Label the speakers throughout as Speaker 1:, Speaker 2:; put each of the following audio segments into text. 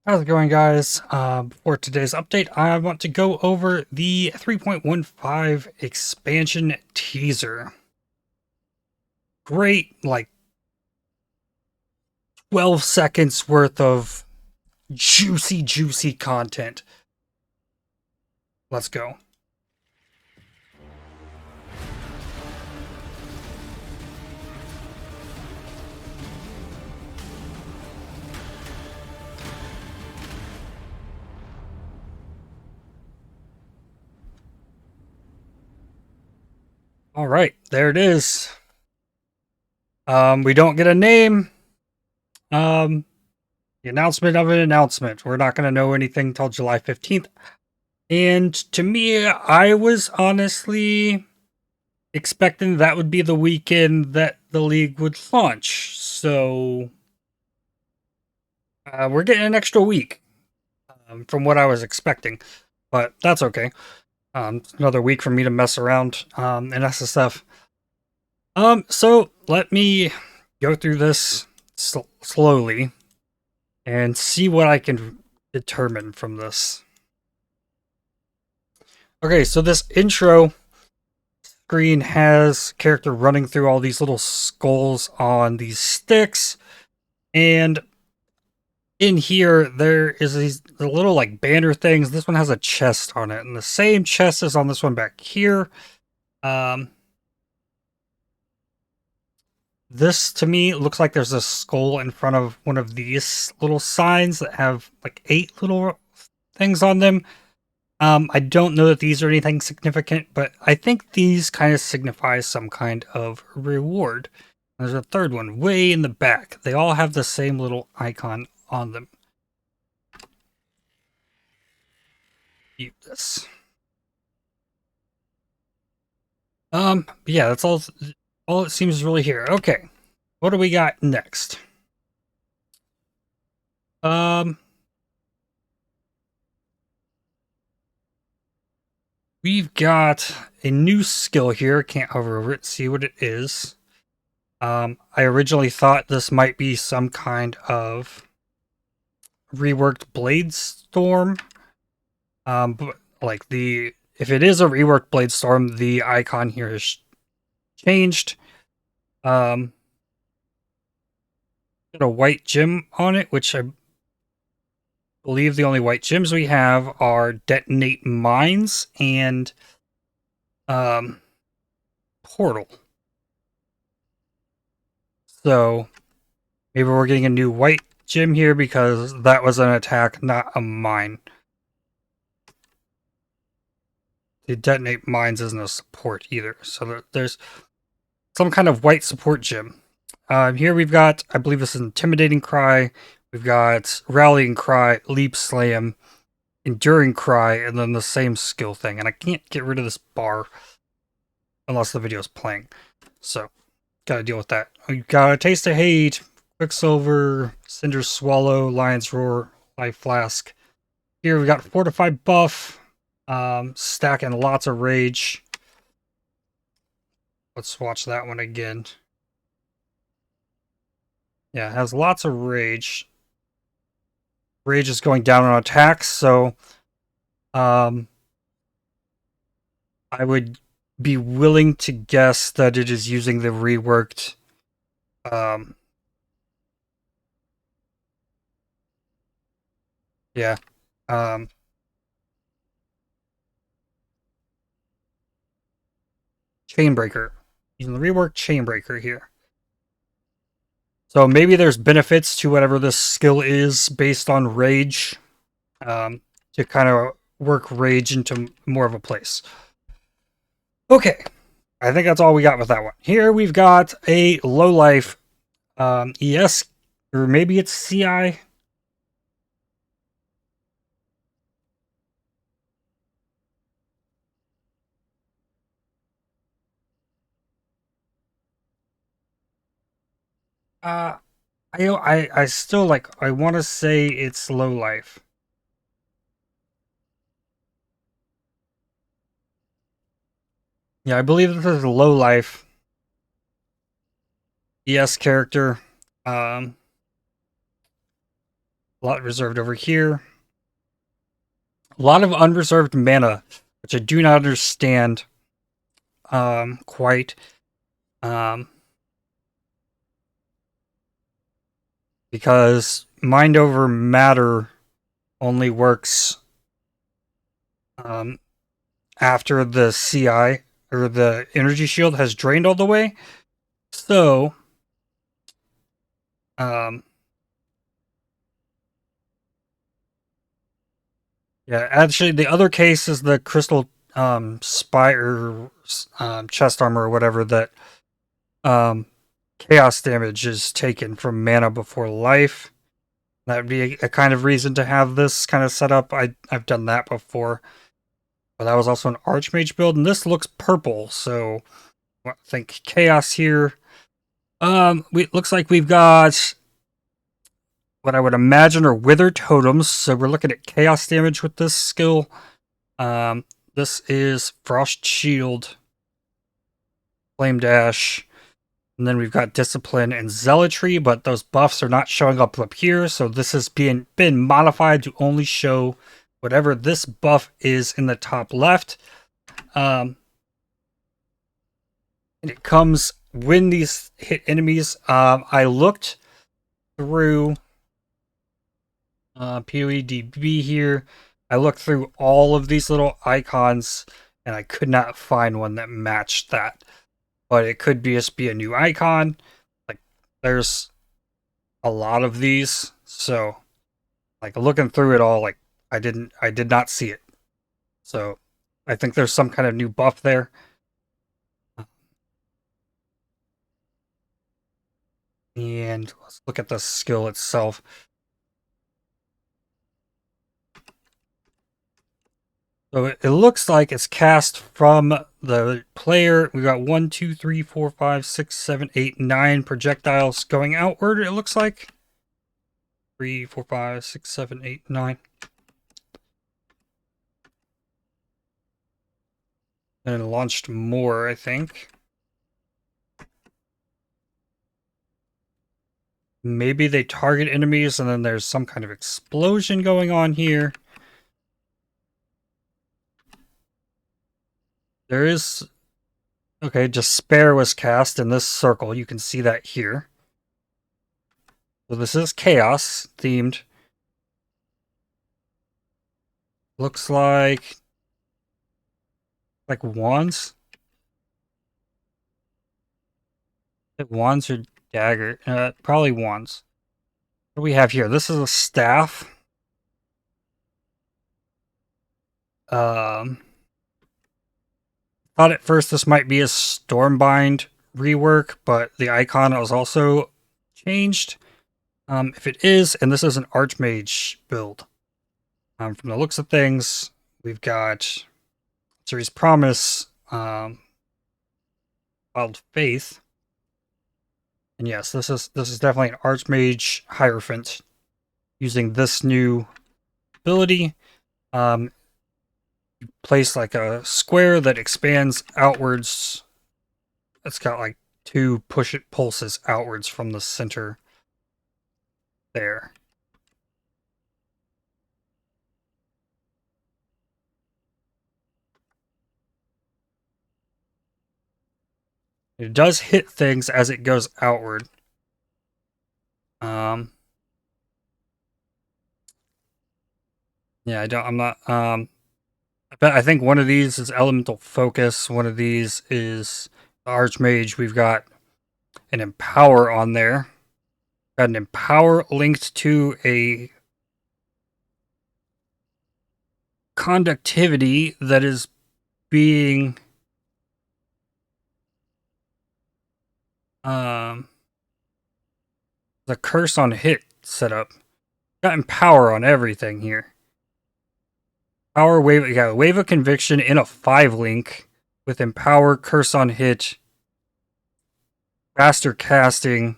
Speaker 1: How's it going, guys? For today's update, I want to go over the 3.15 expansion teaser. Great, like 12 seconds worth of juicy content. Let's go. All right, there it is. We don't get a name. The announcement of an announcement. We're not going to know anything until July 15th. And to me, I was honestly expecting that would be the weekend that the league would launch. So we're getting an extra week from what I was expecting, but that's okay. Another week for me to mess around in SSF. So let me go through this slowly and see what I can determine from this. Okay, so this intro screen has character running through all these little skulls on these sticks, and in here there is these little like banner things. This one has a chest on it, and the same chest is on this one back here. This to me looks like there's a skull in front of one of these little signs that have like 8 little things on them. I don't know that these are anything significant, but I think these kind of signify some kind of reward. There's a third one way in the back. They all have the same little icon on them. Mute this. Yeah, that's all it seems really here. Okay. What do we got next? We've got a new skill here. Can't hover over it, see what it is. I originally thought this might be some kind of reworked Blade Storm. But like if it is a reworked Blade Storm, the icon here has changed. Got a white gem on it, which I believe the only white gems we have are Detonate Mines and Portal. So maybe we're getting a new white gem here because that was an attack, not a mine. The Detonate Mines isn't a support either, so there's some kind of white support gem. Here we've got, I believe this is Intimidating Cry. We've got Rallying Cry, Leap Slam, Enduring Cry, and then the same skill thing. And I can't get rid of this bar unless the video's playing. So, gotta deal with that. We've got Taste of Hate, Quicksilver, Cinder's Swallow, Lion's Roar, Life Flask. Here we've got Fortified Buff, stacking lots of Rage. Let's watch that one again. Yeah, it has lots of Rage. Rage is going down on attacks, so I would be willing to guess that it is using the reworked yeah. Chainbreaker. Using the reworked Chainbreaker here. So maybe there's benefits to whatever this skill is based on Rage, to kind of work Rage into more of a place. Okay, I think that's all we got with that one. Here we've got a low life ES, or maybe it's CI. I still like, I want to say it's low life. Yeah, I believe this is a low life ES character. A lot reserved over here. A lot of unreserved mana, which I do not understand quite. Because Mind Over Matter only works after the CI or the energy shield has drained all the way. So, yeah, actually, the other case is the crystal spire chest armor or whatever that chaos damage is taken from mana before life. That would be a kind of reason to have this kind of setup. I've done that before. But that was also an Archmage build, and this looks purple, so I think chaos here. Looks like we've got what I would imagine are wither totems, so we're looking at chaos damage with this skill. This is Frost Shield, Flame Dash, and then we've got Discipline and Zealotry, but those buffs are not showing up here, so this has been modified to only show whatever this buff is in the top left. And it comes when these hit enemies. I looked through PoEDB here. I looked through all of these little icons, and I could not find one that matched that. But it could just be a new icon. Like, there's a lot of these, so like looking through it all, like I did not see it. So I think there's some kind of new buff there. And let's look at the skill itself. So it looks like it's cast from the player. We got 1, 2, 3, 4, 5, 6, 7, 8, 9 projectiles going outward, it looks like. 3, 4, 5, 6, 7, 8, 9. And launched more, I think. Maybe they target enemies and then there's some kind of explosion going on here. There is... Okay, Despair was cast in this circle. You can see that here. So this is Chaos themed. Looks like wands. Wands or dagger? Probably wands. What do we have here? This is a staff. Thought at first this might be a Stormbind rework, but the icon was also changed. If it is, and this is an Archmage build. From the looks of things, we've got Series Promise, Wild Faith. And yes, this is definitely an Archmage Hierophant using this new ability. You place like a square that expands outwards. It's got like 2 pulses outwards from the center there. It does hit things as it goes outward. Yeah, I'm not, I think one of these is Elemental Focus. One of these is Archmage. We've got an Empower on there. Got an Empower linked to a Conductivity that is being the Curse on Hit setup. Got Empower on everything here. Power Wave, yeah, Wave of Conviction in a 5-link with Empower, Curse on Hit, Faster Casting.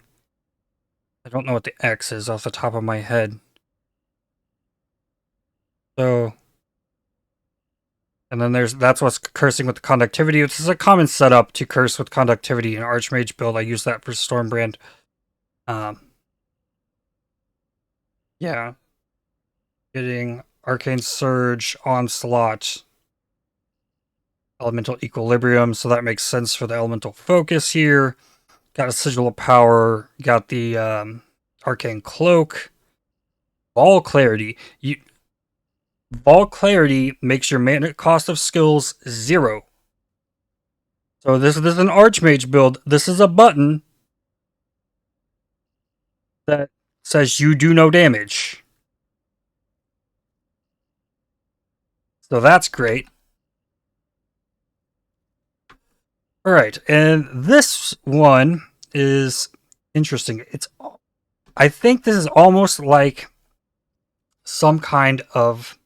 Speaker 1: I don't know what the X is off the top of my head. So, and then that's what's cursing with the Conductivity. This is a common setup to curse with Conductivity in Archmage build. I use that for Stormbrand. Yeah. Getting Arcane Surge, Onslaught, Elemental Equilibrium, so that makes sense for the Elemental Focus here. Got a Sigil of Power, got the Arcane Cloak. Ball Clarity. Ball Clarity makes your mana cost of skills 0. So this is an Archmage build. This is a button that says you do no damage. So that's great. Alright, and this one is interesting. I think this is almost like some kind of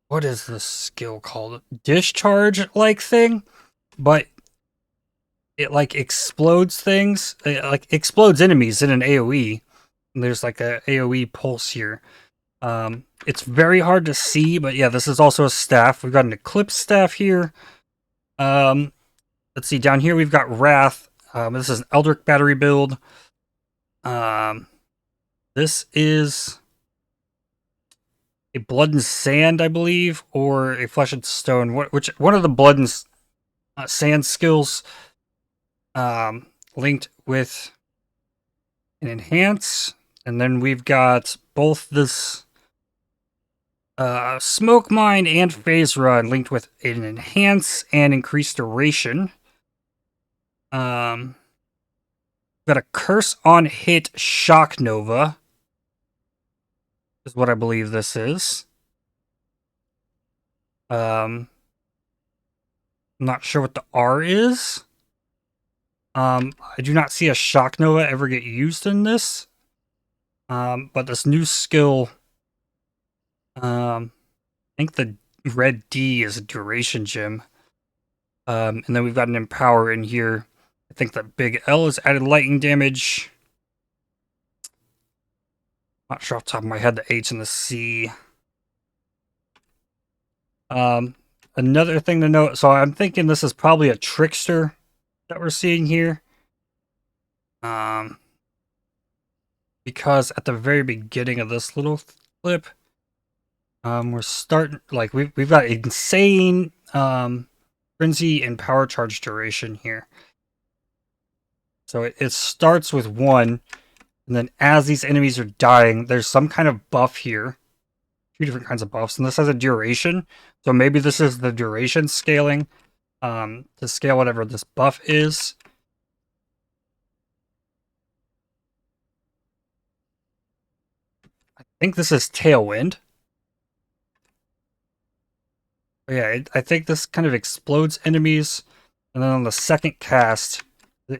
Speaker 1: what is this skill called? Discharge like thing, but it like explodes things. It like explodes enemies in an AoE. And there's like a AoE pulse here. It's very hard to see, but yeah, this is also a staff. We've got an Eclipse staff here. Let's see, down here we've got Wrath. This is an Eldritch battery build. This is a Blood and Sand, I believe, or a Flesh and Stone. Which one of the Blood and Sand skills linked with an Enhance, and then we've got both this Smoke Mine and Phase Run linked with an Enhance and Increased Duration. Got a Curse on Hit Shock Nova, is what I believe this is. I'm not sure what the R is. I do not see a Shock Nova ever get used in this. But this new skill, I think the red D is a duration gem. And then we've got an Empower in here. I think that big L is added lightning damage. Not sure off the top of my head the H and the C. Another thing to note, so I'm thinking this is probably a Trickster that we're seeing here. Because at the very beginning of this little clip, we're starting, like, we've got insane frenzy and power charge duration here. So it starts with 1, and then as these enemies are dying, there's some kind of buff here. 2 different kinds of buffs, and this has a duration. So maybe this is the duration scaling to scale whatever this buff is. I think this is Tailwind. But yeah, I think this kind of explodes enemies, and then on the second cast,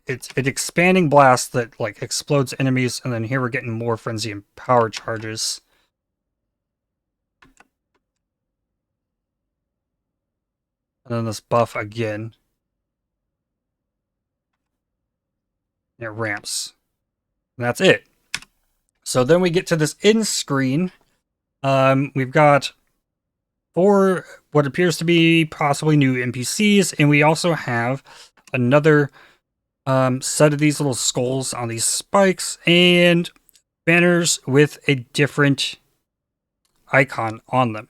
Speaker 1: it's an expanding blast that like explodes enemies, and then here we're getting more frenzy and power charges. And then this buff again. It ramps. And that's it. So then we get to this end screen. We've got 4 what appears to be possibly new NPCs, and we also have another set of these little skulls on these spikes and banners with a different icon on them.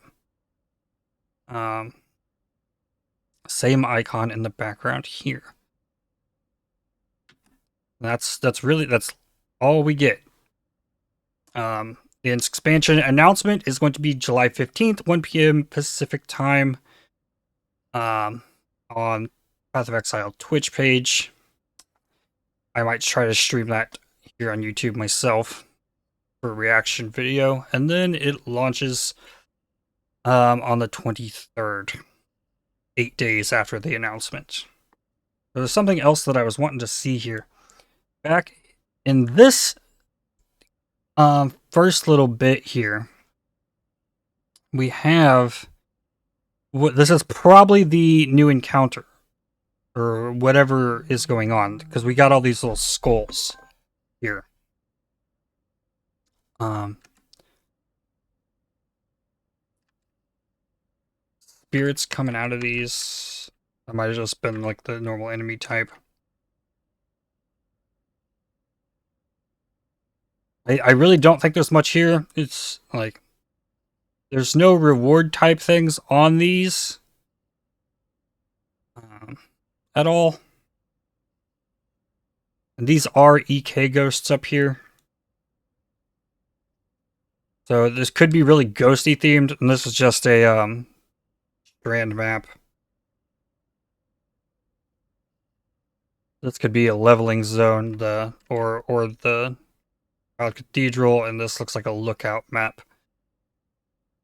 Speaker 1: Same icon in the background here. That's all we get. The expansion announcement is going to be July 15th, 1 p.m. Pacific time, on Path of Exile Twitch page. I might try to stream that here on YouTube myself for a reaction video, and then it launches on the 23rd, 8 days after the announcement. There's something else that I was wanting to see here. Back in this first little bit here, we have this is probably the new encounter or whatever is going on, because we got all these little skulls here. Spirits coming out of these. That might have just been like the normal enemy type. I really don't think there's much here. It's like there's no reward type things on these at all. And these are EK ghosts up here. So this could be really ghosty themed, and this is just a strand map. This could be a leveling zone, or the Cathedral, and this looks like a lookout map.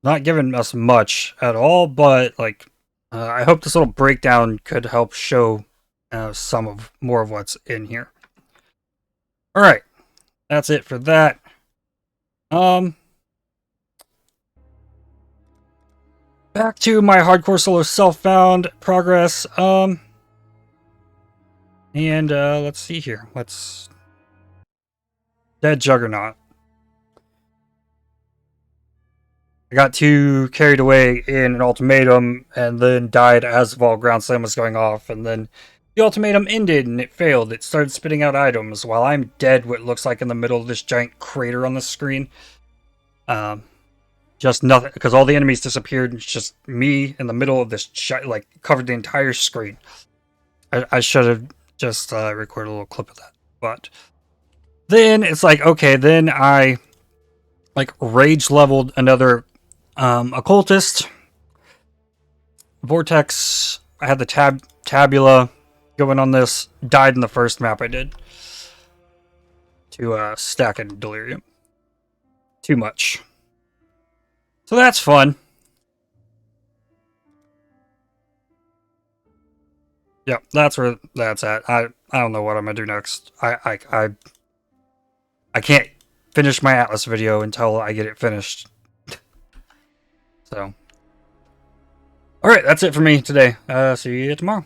Speaker 1: Not giving us much at all, but like I hope this little breakdown could help show more of what's in here. All right, that's it for that. Back to my hardcore solo self-found progress. And let's see here. Dead Juggernaut. I got too carried away in an ultimatum and then died as while Ground Slam was going off, and then the ultimatum ended and it failed. It started spitting out items while I'm dead, what looks like in the middle of this giant crater on the screen. Just nothing, because all the enemies disappeared. It's just me in the middle of this, like, covered the entire screen. I should have just recorded a little clip of that. But then it's like, okay, then I like rage leveled another occultist. Vortex. I had the tabula going on this. Died in the first map I did. To stack and delirium. Too much. So that's fun. Yep, that's where that's at. I don't know what I'm gonna do next. I can't finish my Atlas video until I get it finished. So, all right, that's it for me today. See you tomorrow.